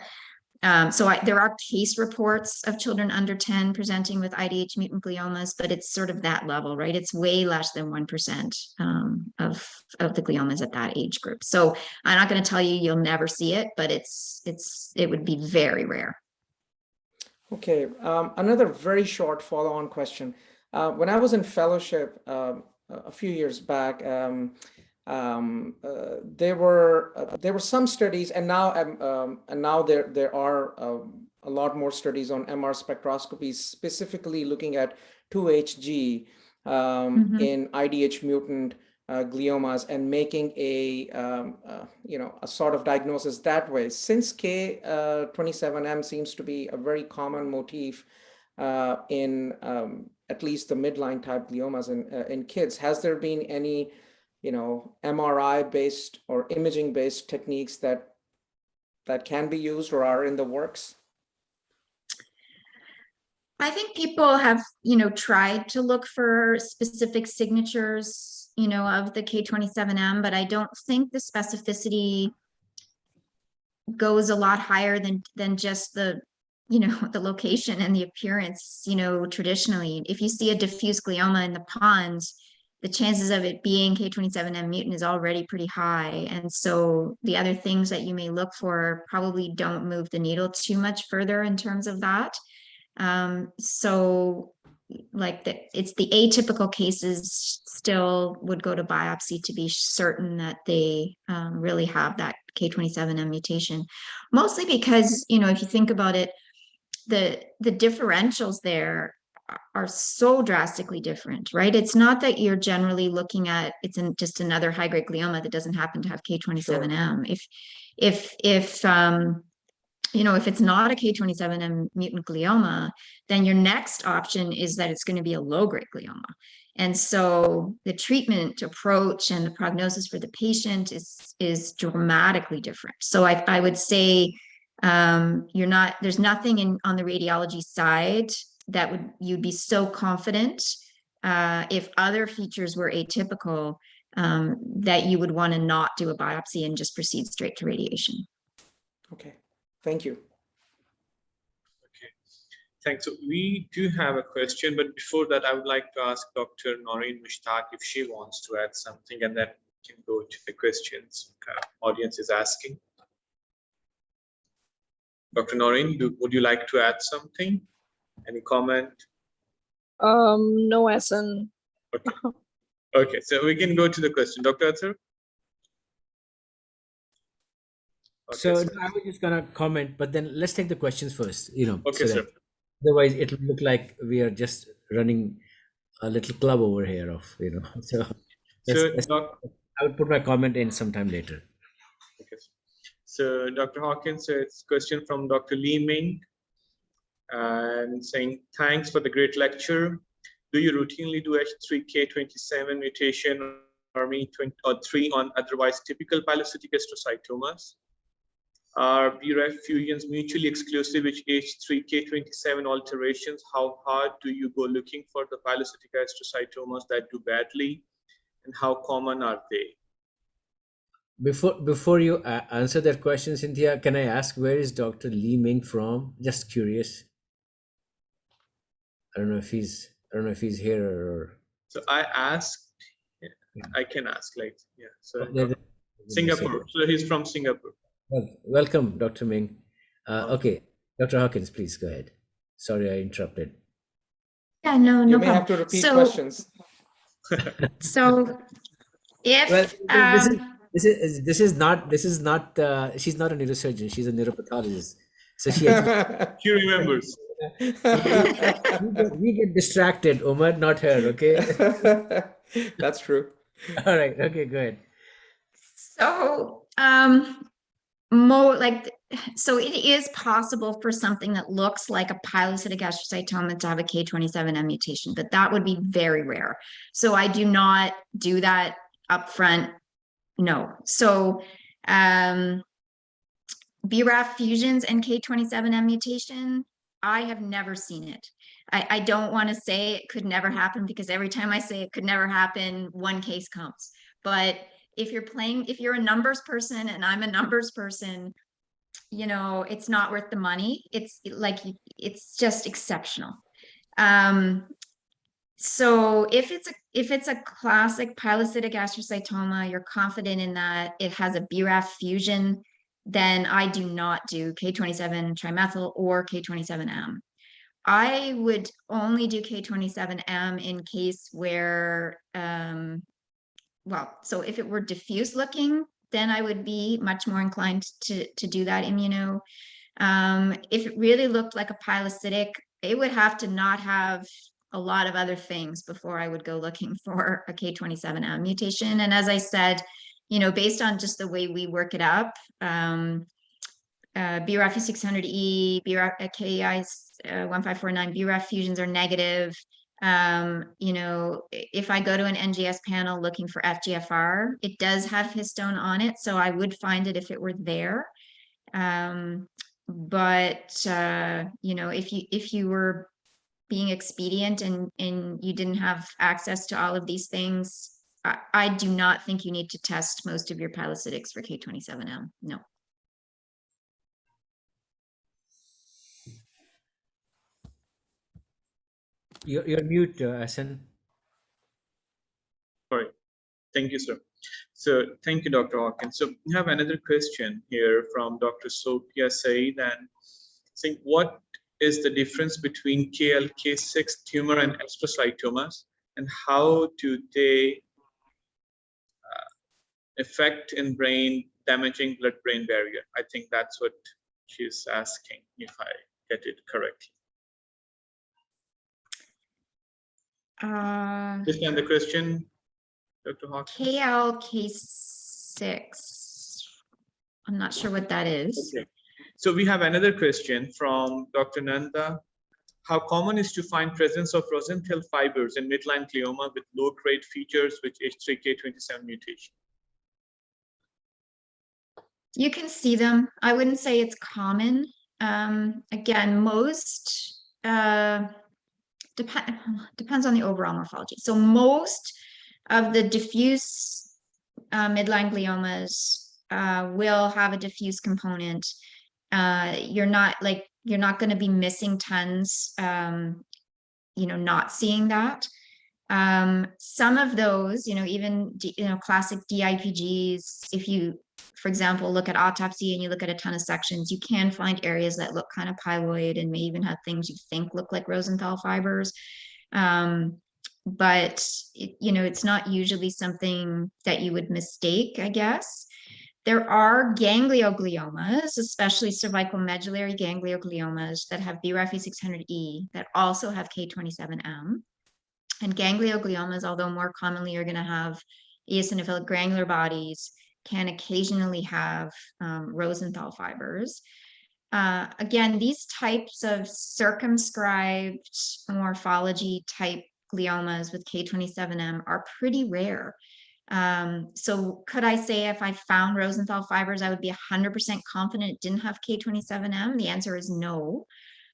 there are case reports of children under 10 presenting with IDH mutant gliomas, but it's sort of that level, right? It's way less than 1% of the gliomas at that age group. So I'm not going to tell you you'll never see it, but it would be very rare. Okay, another very short follow-on question. When I was in fellowship a few years back, there were some studies, and now there are a lot more studies on MR spectroscopy, specifically looking at 2HG in IDH mutant gliomas and making a sort of diagnosis that way. Since K27M seems to be a very common motif in at least the midline type gliomas in kids, has there been any MRI based or imaging based techniques that can be used or are in the works? I think people have, tried to look for specific signatures, of the K27M, but I don't think the specificity goes a lot higher than just the location and the appearance, traditionally. If you see a diffuse glioma in the pons, the chances of it being K27M mutant is already pretty high. And so the other things that you may look for probably don't move the needle too much further in terms of that. So like it's the atypical cases still would go to biopsy to be certain that they really have that K27M mutation. Mostly because, if you think about it, the differentials there are so drastically different, right? It's not that you're generally looking at just another high-grade glioma that doesn't happen to have K27M. Sure. If it's not a K27M mutant glioma, then your next option is that it's going to be a low-grade glioma. And so the treatment approach and the prognosis for the patient is dramatically different. So I would say there's nothing on the radiology side that you'd be so confident if other features were atypical that you would want to not do a biopsy and just proceed straight to radiation. Okay, thank you. Okay, thanks. So we do have a question, but before that, I would like to ask Dr. Noreen Mushtaq if she wants to add something, and then we can go to the questions audience is asking. Dr. Noreen, would you like to add something? Any comment? No, Hassan. Okay. Okay, so we can go to the question. Dr. Athar? Okay, So I was just gonna comment, but then let's take the questions first. Okay, so sir. Otherwise, it'll look like we are just running a little club over here. So I'll put my comment in sometime later. Okay. So Dr. Hawkins, it's a question from Dr. Lee Ming, and saying, thanks for the great lecture. Do you routinely do H3K27 mutation or Me3 on otherwise typical pilocytic astrocytomas? Are BRAF fusions mutually exclusive with H3K27 alterations? How hard do you go looking for the pilocytic astrocytomas that do badly, and how common are they? Before you answer that question, Cynthia, can I ask where is Dr. Lee Ming from? Just curious. I don't know if he's here or. So I asked, I can ask, like, yeah. So there's Singapore. So he's from Singapore. Welcome, Dr. Ming. Okay, Dr. Hawkins, please go ahead. Sorry, I interrupted. Yeah, no You may problem. have to repeat questions. So if Well, this is not she's not a neurosurgeon, she's a neuropathologist, so she She remembers. we get distracted, Omar, not her. Okay. That's true. All right, okay, go ahead. So so it is possible for something that looks like a pilocytic astrocytoma to have a K27M mutation, but that would be very rare. So I do not do that upfront. No. So BRAF fusions and K27M mutation, I have never seen it. I don't want to say it could never happen, because every time I say it could never happen, one case comes. But if you're a numbers person and I'm a numbers person, you know, it's not worth the money. It's just exceptional. So if it's a classic pilocytic astrocytoma, you're confident in that it has a BRAF fusion, then I do not do K27 trimethyl or K27M. I would only do K27M in case where, so if it were diffuse looking, then I would be much more inclined to do that immuno. If it really looked like a pilocytic, it would have to not have a lot of other things before I would go looking for a K27M mutation. And as I said, you know, based on just the way we work it up, BRAF 600E, BRAF KI 1549, BRAF fusions are negative. You know, if I go to an NGS panel looking for FGFR, it does have histone on it, so I would find it if it were there. But you know, if you were being expedient and you didn't have access to all of these things, I do not think you need to test most of your pilocytics for K27M. No. You're mute, Asen. Sorry. Thank you, sir. So thank you, Dr. Hawkins. So we have another question here from Dr. Sophia Said, and saying, what is the difference between KLK6 tumor and astrocytomas, and how do they affect in brain, damaging blood-brain barrier? I think that's what she's asking, if I get it correctly. Understand the question, Dr. Hawkins? KLK6. I'm not sure what that is. Okay. So we have another question from Dr. Nanda. How common is to find presence of Rosenthal fibers in midline glioma with low-grade features with H3K27 mutation? You can see them. I wouldn't say it's common. Again, most depends on the overall morphology. So most of the diffuse midline gliomas will have a diffuse component. You're not going to be missing tons, you know, not seeing that. Some of those, you know, even, you know, classic DIPGs, if you, for example, look at autopsy and you look at a ton of sections, you can find areas that look kind of pyloid and may even have things you think look like Rosenthal fibers. But, you know, it's not usually something that you would mistake, I guess. There are gangliogliomas, especially cervical medullary gangliogliomas that have BRAF 600E that also have K27M. And gangliogliomas, although more commonly are going to have eosinophilic granular bodies, can occasionally have Rosenthal fibers. Again, these types of circumscribed morphology type gliomas with K27M are pretty rare. So could I say if I found Rosenthal fibers, I would be 100% confident it didn't have K27M? The answer is no.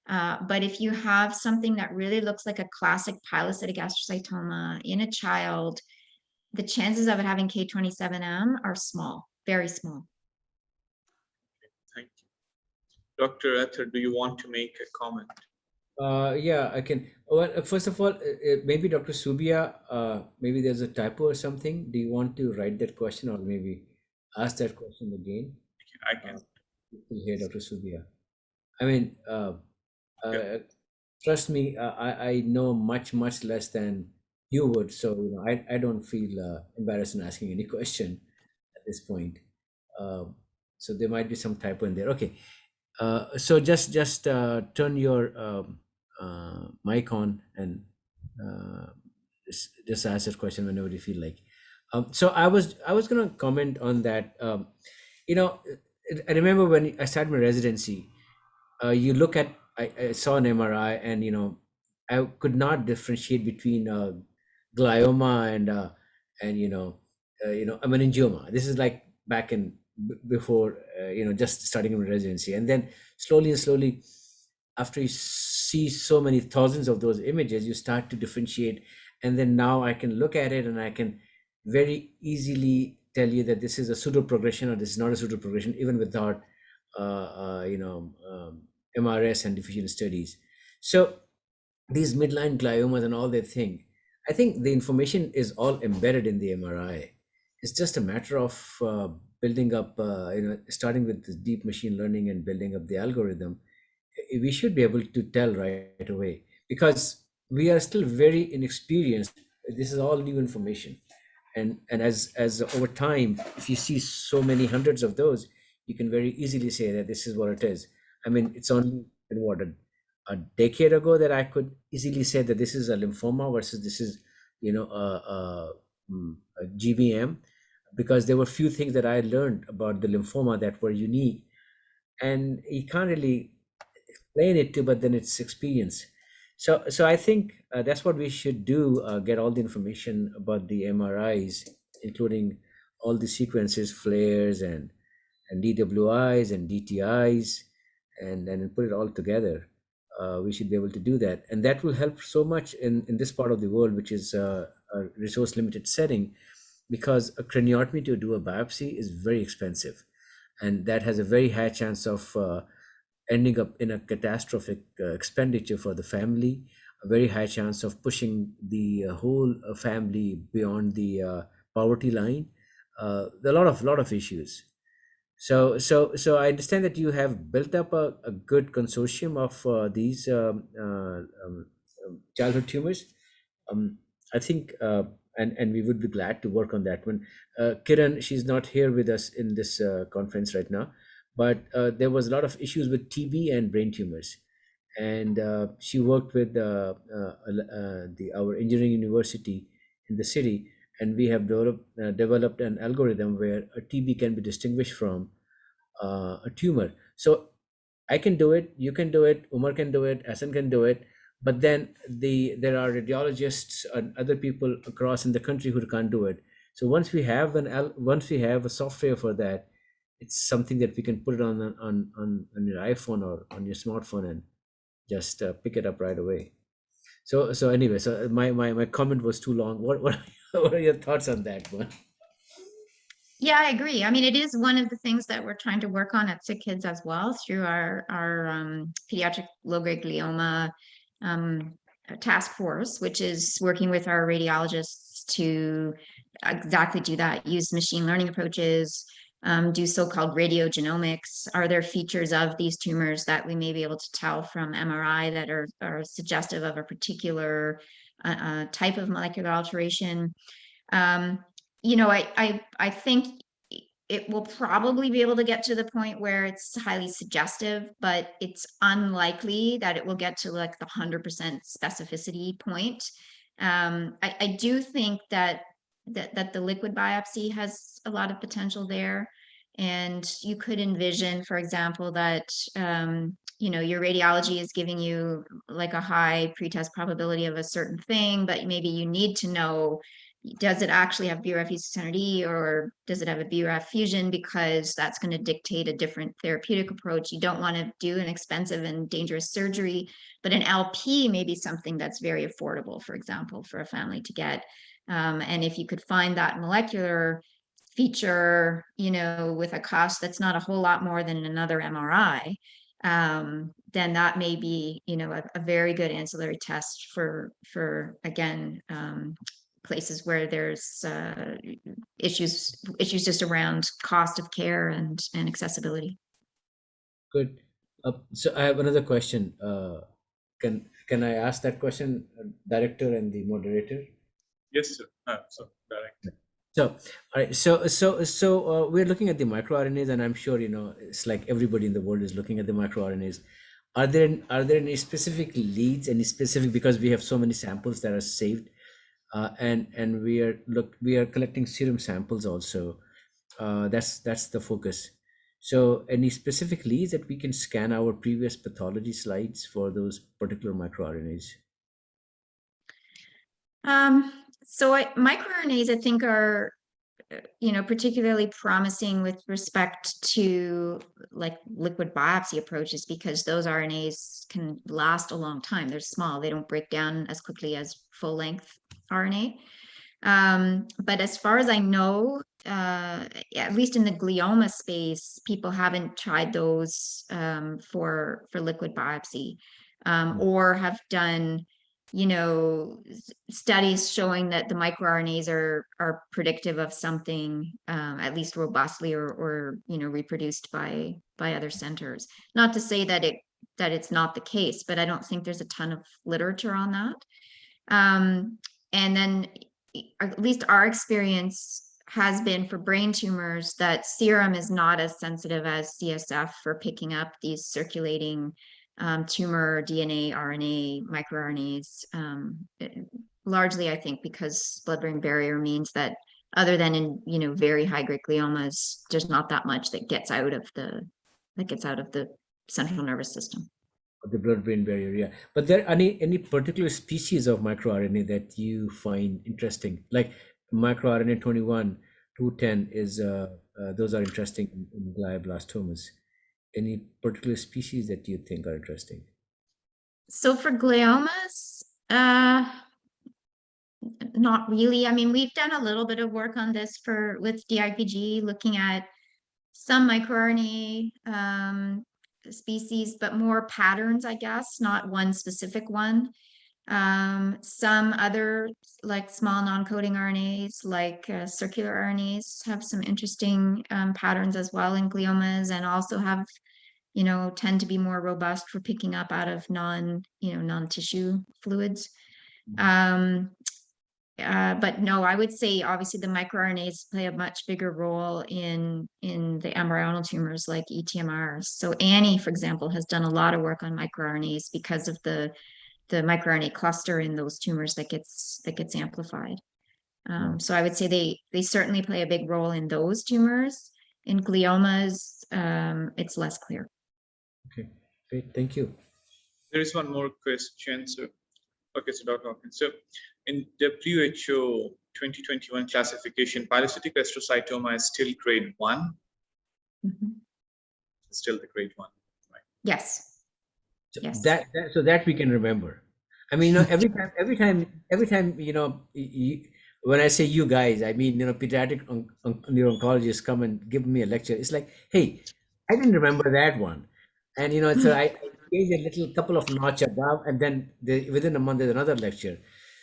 But if you have something that really looks like a classic pilocytic astrocytoma in a child, the chances of it having K27M are small, very small. Thank you. Dr. Ether, do you want to make a comment? Yeah, I can. Well, first of all, maybe Dr. Subia, maybe there's a typo or something. Do you want to write that question or maybe ask that question again? I can. You can hear Dr. Subia. I mean, Yeah. trust me, I know much less than you would. So, I don't feel embarrassed in asking any question at this point. Um, so there might be some typo in there. Okay. So just turn your mic on and uh, just ask that question whenever you feel like. So I was gonna comment on that. You know, I remember when I started my residency. You look at I saw an MRI and I could not differentiate between glioma and a meningioma. This is like back in before just starting in residency, and then slowly and slowly, after you see so many thousands of those images, you start to differentiate, and then now I can look at it and I can very easily tell you that this is a pseudo progression or this is not a pseudo progression, even without MRS and diffusion studies. So these midline gliomas and all that thing, I think the information is all embedded in the MRI. It's just a matter of building up, starting with the deep machine learning and building up the algorithm. We should be able to tell right away because we are still very inexperienced. This is all new information, and as over time, if you see so many hundreds of those, you can very easily say that this is what it is. I mean, it's only been what a decade ago that I could easily say that this is a lymphoma versus this is a GBM, because there were few things that I learned about the lymphoma that were unique, and you can't really explain it to, but then it's experience. So I think that's what we should do, get all the information about the MRIs, including all the sequences, flares and DWIs and DTIs, and then put it all together. We should be able to do that, and that will help so much in this part of the world, which is a resource limited setting, because a craniotomy to do a biopsy is very expensive, and that has a very high chance of ending up in a catastrophic expenditure for the family, a very high chance of pushing the whole family beyond the poverty line. There are a lot of issues. So I understand that you have built up a good consortium of these childhood tumors. I think, and we would be glad to work on that one. Kiran, she's not here with us in this conference right now, but there was a lot of issues with TB and brain tumors, and she worked with our engineering university in the city, and we have developed an algorithm where a TB can be distinguished from a tumor. So I can do it, you can do it, Umar can do it, Hassan can do it, but then there are radiologists and other people across in the country who can't do it. So once we have a software for that, it's something that we can put it on your iPhone or on your smartphone and just pick it up right away. So anyway, so my comment was too long. What are your thoughts on that one? Yeah, I agree. I mean, it is one of the things that we're trying to work on at SickKids as well through our pediatric low-grade glioma task force, which is working with our radiologists to exactly do that, use machine learning approaches, do so-called radiogenomics. Are there features of these tumors that we may be able to tell from MRI that are suggestive of a particular type of molecular alteration? I think it will probably be able to get to the point where it's highly suggestive, but it's unlikely that it will get to like the 100% specificity point. I do think that the liquid biopsy has a lot of potential there. And you could envision, for example, that your radiology is giving you like a high pretest probability of a certain thing, but maybe you need to know, does it actually have BRAF V600E or does it have a BRAF fusion? Because that's going to dictate a different therapeutic approach. You don't want to do an expensive and dangerous surgery, but an LP may be something that's very affordable, for example, for a family to get. And if you could find that molecular feature, with a cost that's not a whole lot more than another MRI, then that may be, a very good ancillary test for again, places where there's issues just around cost of care and accessibility. Good. So I have another question. Can I ask that question, director and the moderator? Yes, sir. So direct. So, all right. So we're looking at the microRNAs, and I'm sure it's like everybody in the world is looking at the microRNAs. Are there any specific leads, any specific, because we have so many samples that are saved, and we are collecting serum samples also. That's the focus. So, any specific leads that we can scan our previous pathology slides for those particular microRNAs? So microRNAs, I think, are particularly promising with respect to like liquid biopsy approaches, because those RNAs can last a long time. They're small, they don't break down as quickly as full length RNA. But as far as I know, at least in the glioma space, people haven't tried those for liquid biopsy, or have done studies showing that the microRNAs are predictive of something, at least robustly or reproduced by other centers. Not to say that it's not the case, but I don't think there's a ton of literature on that. And then at least our experience has been for brain tumors that serum is not as sensitive as CSF for picking up these circulating tumor DNA, RNA, microRNAs, largely, I think, because blood-brain barrier means that other than in very high-grade gliomas, there's not that much that gets out of the central nervous system. The blood-brain barrier, yeah. But there any particular species of microRNA that you find interesting? Like microRNA 21, 210 is those are interesting in glioblastomas. Any particular species that you think are interesting? So for gliomas, not really. I mean, we've done a little bit of work on this with DIPG, looking at some microRNA species, but more patterns, I guess, not one specific one. Some other like small non-coding RNAs, like circular RNAs, have some interesting patterns as well in gliomas, and also have tend to be more robust for picking up out of non-tissue fluids. But no, I would say obviously the microRNAs play a much bigger role in the embryonal tumors like ETMRs. So Annie, for example, has done a lot of work on microRNAs because of the microRNA cluster in those tumors that gets amplified. So I would say they certainly play a big role in those tumors. In gliomas, it's less clear. Okay, great, thank you. There is one more question, sir. Okay, so Dr. Hawkins, so in WHO 2021 classification, pilocytic astrocytoma is still grade 1. Mm-hmm. Still the grade 1, right? Yes. So yes. that we can remember. I mean, every time, when I say you guys, I mean, pediatric neuro-oncologists come and give me a lecture. It's like, hey, I didn't remember that one. And, so I change a little couple of notch above, and then within a month, there's another lecture.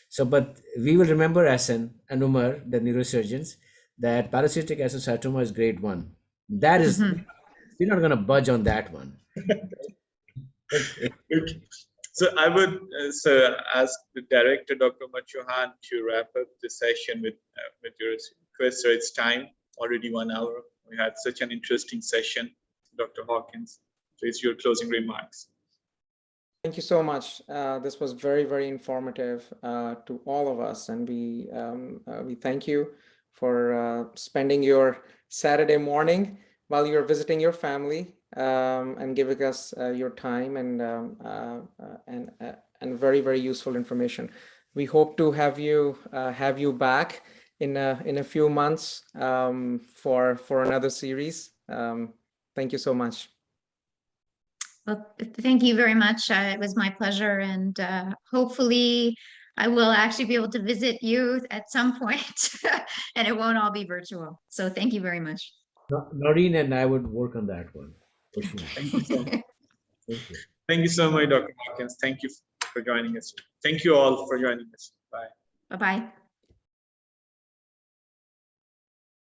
So, but we will remember Hassan and Umar, the neurosurgeons, that pilocytic astrocytoma is grade 1. That is, we're not going to budge on that one. Okay. So I would ask the director, Dr. Machohan, to wrap up the session with your request. So it's time, already 1 hour. We had such an interesting session. Dr. Hawkins, please, your closing remarks. Thank you so much. This was very, very informative to all of us, and we thank you for spending your Saturday morning while you're visiting your family and giving us your time and very, very useful information. We hope to have you back in a few months for another series. Thank you so much. Well, thank you very much. It was my pleasure, and hopefully I will actually be able to visit you at some point, and it won't all be virtual. So thank you very much. Noreen and I would work on that one for sure. Thank you so much. Thank you. Thank you so much, Dr. Hawkins. Thank you for joining us. Thank you all for joining us. Bye. Bye-bye.